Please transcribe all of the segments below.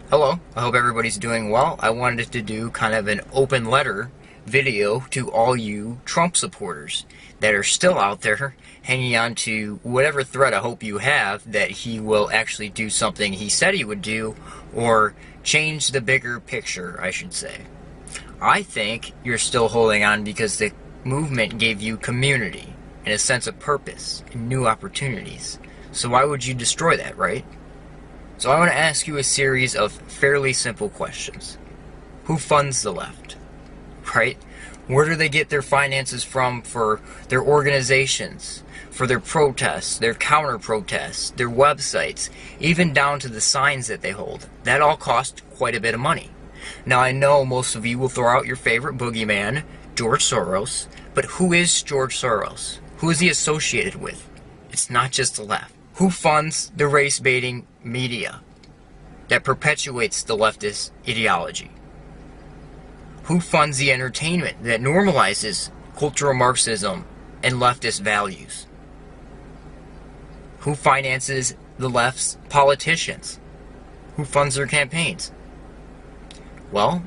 Hello, I hope everybody's doing well. I wanted to do kind of an open letter video to all you Trump supporters that are still out there hanging on to whatever threat I hope you have that he will actually do something he said he would do, or change the bigger picture, I should say. I think you're still holding on because the movement gave you community and a sense of purpose and new opportunities. So why would you destroy that, right? So I want to ask you a series of fairly simple questions. Who funds the left? Right? Where do they get their finances from for their organizations, for their protests, their counter-protests, their websites, even down to the signs that they hold? That all cost quite a bit of money. Now I know most of you will throw out your favorite boogeyman, George Soros, but who is George Soros? Who is he associated with? It's not just the left. Who funds the race-baiting media that perpetuates the leftist ideology? Who funds the entertainment that normalizes cultural Marxism and leftist values? Who finances the left's politicians? Who funds their campaigns? Well,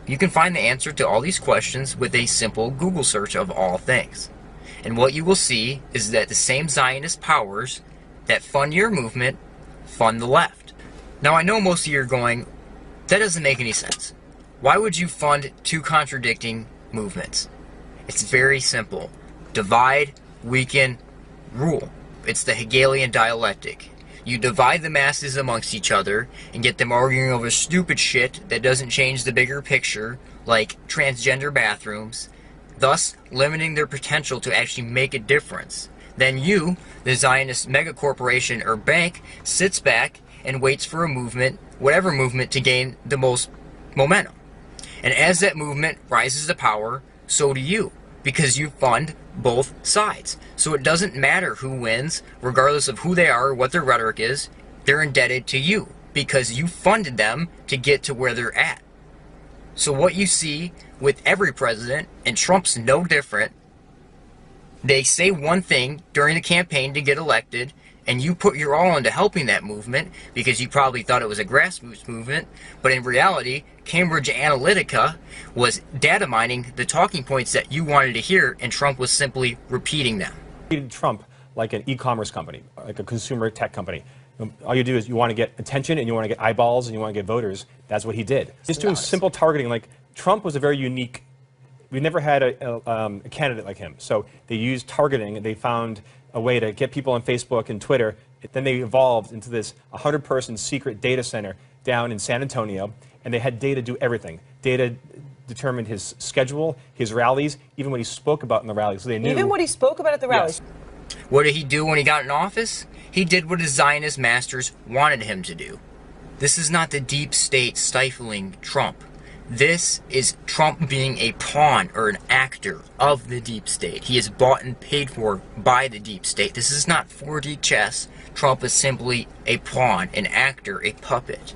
you can find the answer to all these questions with a simple Google search of all things. And what you will see is that the same Zionist powers that fund your movement fund the left. Now I know most of you are going, that doesn't make any sense. Why would you fund two contradicting movements? It's very simple. Divide, weaken, rule. It's the Hegelian dialectic. You divide the masses amongst each other and get them arguing over stupid shit that doesn't change the bigger picture, like transgender bathrooms, thus limiting their potential to actually make a difference. Then you, the Zionist megacorporation or bank, sits back and waits for a movement, whatever movement, to gain the most momentum. And as that movement rises to power, so do you, because you fund both sides. So it doesn't matter who wins, regardless of who they are or what their rhetoric is, they're indebted to you, because you funded them to get to where they're at. So what you see with every president, and Trump's no different, they say one thing during the campaign to get elected, and you put your all into helping that movement because you probably thought it was a grassroots movement, but in reality, Cambridge Analytica was data mining the talking points that you wanted to hear, and Trump was simply repeating them. Treated Trump like an e-commerce company, like a consumer tech company. All you do is you want to get attention and you want to get eyeballs and you want to get voters. That's what he did. Just doing simple targeting. Like, Trump was a very unique. We never had a candidate like him. So they used targeting, and they found a way to get people on Facebook and Twitter. Then they evolved into this 100-person secret data center down in San Antonio, and they had data do everything. Data determined his schedule, his rallies, even what he spoke about in the rallies. So they knew. Even what he spoke about at the rallies. Yes. What did he do when he got in office? He did what his Zionist masters wanted him to do. This is not the deep state stifling Trump. This is Trump being a pawn or an actor of the deep state. He is bought and paid for by the deep state. This is not 4D chess. Trump is simply a pawn, an actor, a puppet.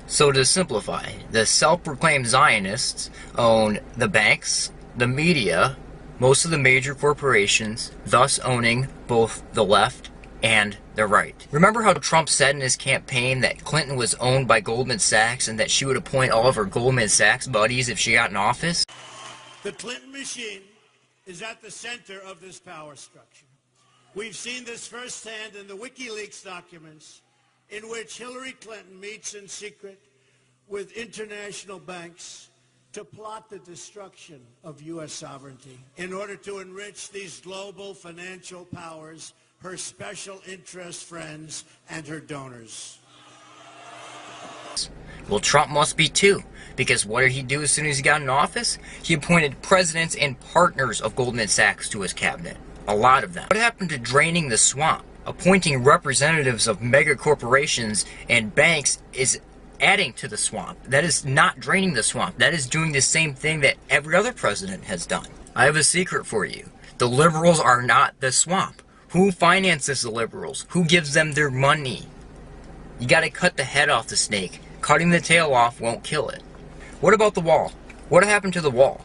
So to simplify, the self-proclaimed Zionists own the banks, the media, most of the major corporations, thus owning both the left and the right. Remember how Trump said in his campaign that Clinton was owned by Goldman Sachs and that she would appoint all of her Goldman Sachs buddies if she got in office? The Clinton machine is at the center of this power structure. We've seen this firsthand in the WikiLeaks documents, in which Hillary Clinton meets in secret with international banks to plot the destruction of U.S. sovereignty in order to enrich these global financial powers, her special interest friends, and her donors. Well, Trump must be too, because what did he do as soon as he got in office? He appointed presidents and partners of Goldman Sachs to his cabinet. A lot of them. What happened to draining the swamp? Appointing representatives of mega corporations and banks is adding to the swamp. That is not draining the swamp. That is doing the same thing that every other president has done. I have a secret for you. The liberals are not the swamp. Who finances the liberals? Who gives them their money? You gotta cut the head off the snake. Cutting the tail off won't kill it. What about the wall? What happened to the wall?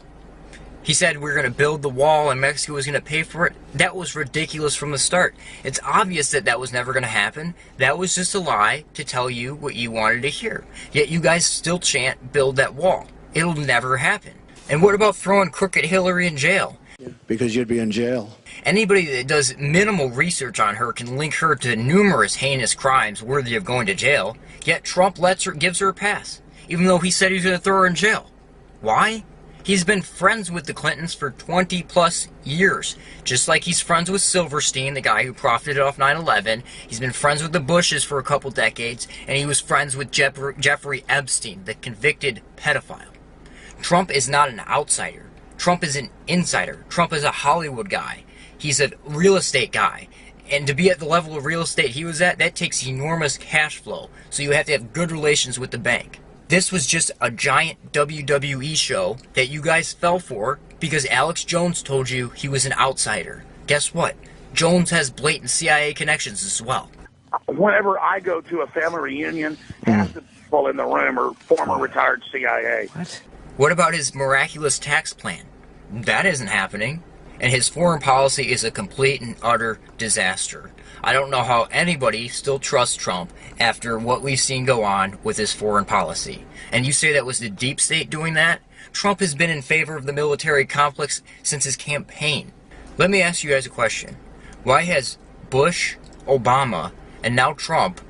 He said we're going to build the wall and Mexico was going to pay for it. That was ridiculous from the start. It's obvious that that was never going to happen. That was just a lie to tell you what you wanted to hear. Yet you guys still chant, build that wall. It'll never happen. And what about throwing crooked Hillary in jail? Because you'd be in jail. Anybody that does minimal research on her can link her to numerous heinous crimes worthy of going to jail. Yet Trump gives her a pass, even though he said he was going to throw her in jail. Why? He's been friends with the Clintons for 20 plus years. Just like he's friends with Silverstein, the guy who profited off 9/11. He's been friends with the Bushes for a couple decades. And he was friends with Jeffrey Epstein, the convicted pedophile. Trump is not an outsider. Trump is an insider. Trump is a Hollywood guy. He's a real estate guy. And to be at the level of real estate he was at, that takes enormous cash flow. So you have to have good relations with the bank. This was just a giant WWE show that you guys fell for because Alex Jones told you he was an outsider. Guess what? Jones has blatant CIA connections as well. Whenever I go to a family reunion, half the people in the room are former retired CIA. What about his miraculous tax plan? That isn't happening. And his foreign policy is a complete and utter disaster. I don't know how anybody still trusts Trump after what we've seen go on with his foreign policy. And you say that was the deep state doing that? Trump has been in favor of the military complex since his campaign. Let me ask you guys a question. Why has Bush, Obama, and now Trump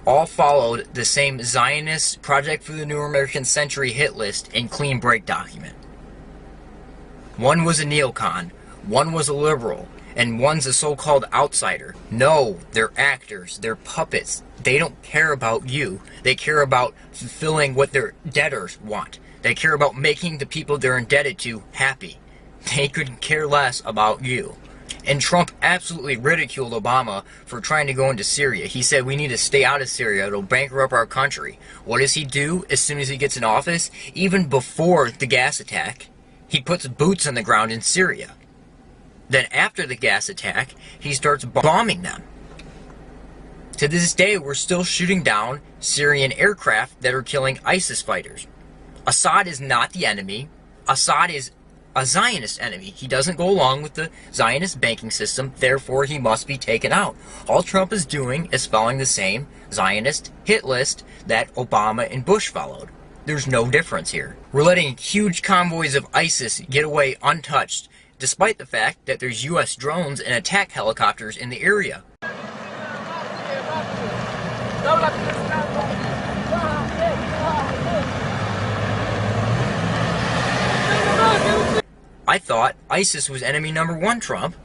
all followed the same Zionist Project for the New American Century hit list and clean break document? One was a neocon, one was a liberal, and one's a so-called outsider. No, they're actors, they're puppets. They don't care about you. They care about fulfilling what their debtors want. They care about making the people they're indebted to happy. They couldn't care less about you. And Trump absolutely ridiculed Obama for trying to go into Syria. He said we need to stay out of Syria. It'll bankrupt our country. What does he do as soon as he gets in office? Even before the gas attack, he puts boots on the ground in Syria. Then after the gas attack, he starts bombing them. To this day, we're still shooting down Syrian aircraft that are killing ISIS fighters. Assad is not the enemy. Assad is a Zionist enemy. He doesn't go along with the Zionist banking system, therefore he must be taken out. All Trump is doing is following the same Zionist hit list that Obama and Bush followed. There's no difference here. We're letting huge convoys of ISIS get away untouched, despite the fact that there's U.S. drones and attack helicopters in the area. I thought ISIS was enemy number one, Trump.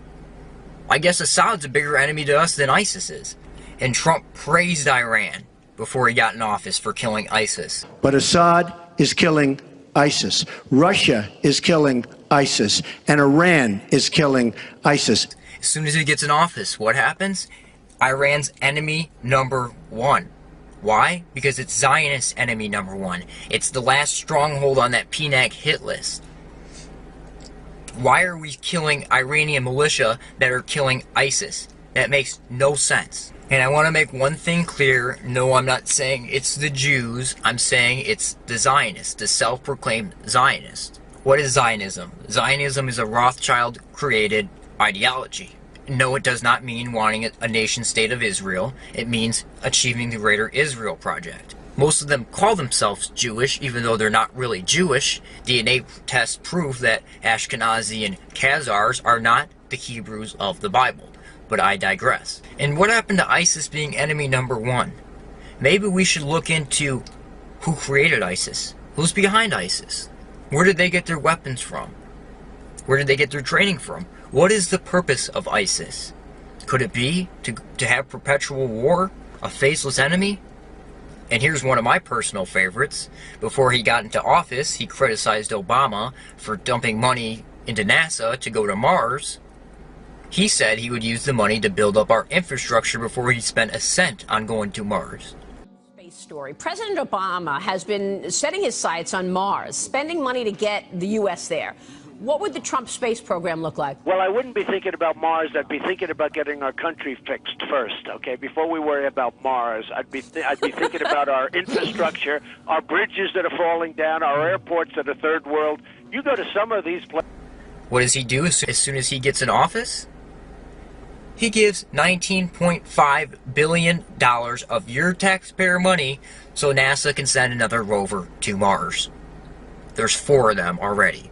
I guess Assad's a bigger enemy to us than ISIS is. And Trump praised Iran before he got in office for killing ISIS. But Assad is killing ISIS. Russia is killing ISIS. And Iran is killing ISIS. As soon as he gets in office, what happens? Iran's enemy number one. Why? Because it's Zionist enemy number one. It's the last stronghold on that PNAC hit list. Why are we killing Iranian militia that are killing ISIS? That makes no sense. And I want to make one thing clear. No, I'm not saying it's the Jews. I'm saying it's the Zionists, the self-proclaimed Zionists. What is Zionism? Zionism is a Rothschild-created ideology. No, it does not mean wanting a nation-state of Israel. It means achieving the Greater Israel Project. Most of them call themselves Jewish, even though they're not really Jewish. DNA tests prove that Ashkenazi and Khazars are not the Hebrews of the Bible. But I digress. And what happened to ISIS being enemy number one? Maybe we should look into who created ISIS. Who's behind ISIS? Where did they get their weapons from? Where did they get their training from? What is the purpose of ISIS? Could it be to have perpetual war? A faceless enemy? And here's one of my personal favorites. Before he got into office, he criticized Obama for dumping money into NASA to go to Mars. He said he would use the money to build up our infrastructure before he spent a cent on going to Mars. Space story. President Obama has been setting his sights on Mars, spending money to get the U.S. there. What would the Trump space program look like? Well, I wouldn't be thinking about Mars. I'd be thinking about getting our country fixed first, okay? Before we worry about Mars, I'd be thinking about our infrastructure, our bridges that are falling down, our airports that are third world. You go to some of these places. What does he do as soon as he gets in office? He gives $19.5 billion of your taxpayer money so NASA can send another rover to Mars. There's 4 of them already.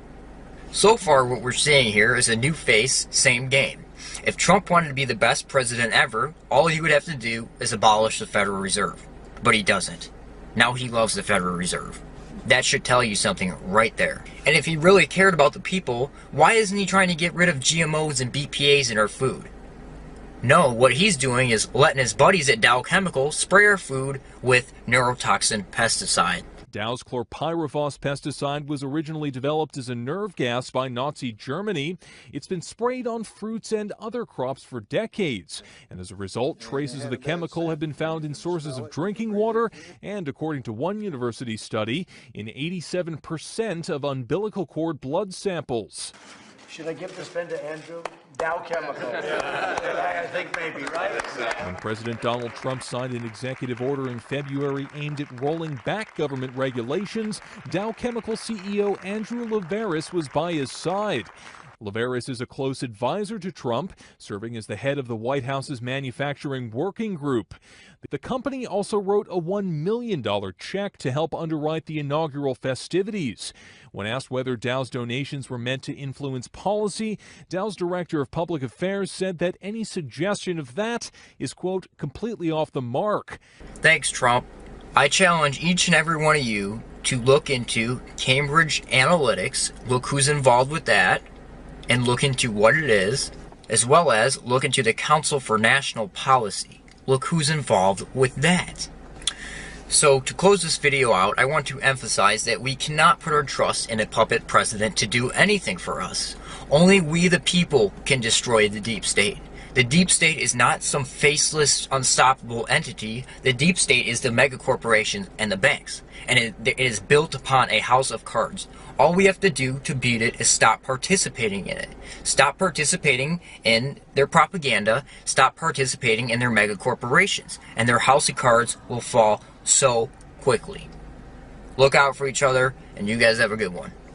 So far, what we're seeing here is a new face, same game. If Trump wanted to be the best president ever, all he would have to do is abolish the Federal Reserve. But he doesn't. Now he loves the Federal Reserve. That should tell you something right there. And if he really cared about the people, why isn't he trying to get rid of GMOs and BPAs in our food? No, what he's doing is letting his buddies at Dow Chemical spray our food with neurotoxin pesticide. Dow's chlorpyrifos pesticide was originally developed as a nerve gas by Nazi Germany. It's been sprayed on fruits and other crops for decades. And as a result, traces of the chemical have been found in sources of drinking water and, according to one university study, in 87% of umbilical cord blood samples. Should I give this pen to Andrew? Dow Chemical. I think maybe, right? When President Donald Trump signed an executive order in February aimed at rolling back government regulations, Dow Chemical CEO Andrew Liveris was by his side. Liveris is a close advisor to Trump, serving as the head of the White House's manufacturing working group. The company also wrote a $1 million check to help underwrite the inaugural festivities. When asked whether Dow's donations were meant to influence policy, Dow's director of public affairs said that any suggestion of that is, quote, completely off the mark. Thanks, Trump. I challenge each and every one of you to look into Cambridge Analytics, look who's involved with that, and look into what it is, as well as look into the Council for National Policy. Look who's involved with that. So to close this video out, I want to emphasize that we cannot put our trust in a puppet president to do anything for us. Only we the people can destroy the deep state. The deep state is not some faceless, unstoppable entity. The deep state is the megacorporations and the banks. And it is built upon a house of cards. All we have to do to beat it is stop participating in it. Stop participating in their propaganda. Stop participating in their megacorporations. And their house of cards will fall so quickly. Look out for each other, and you guys have a good one.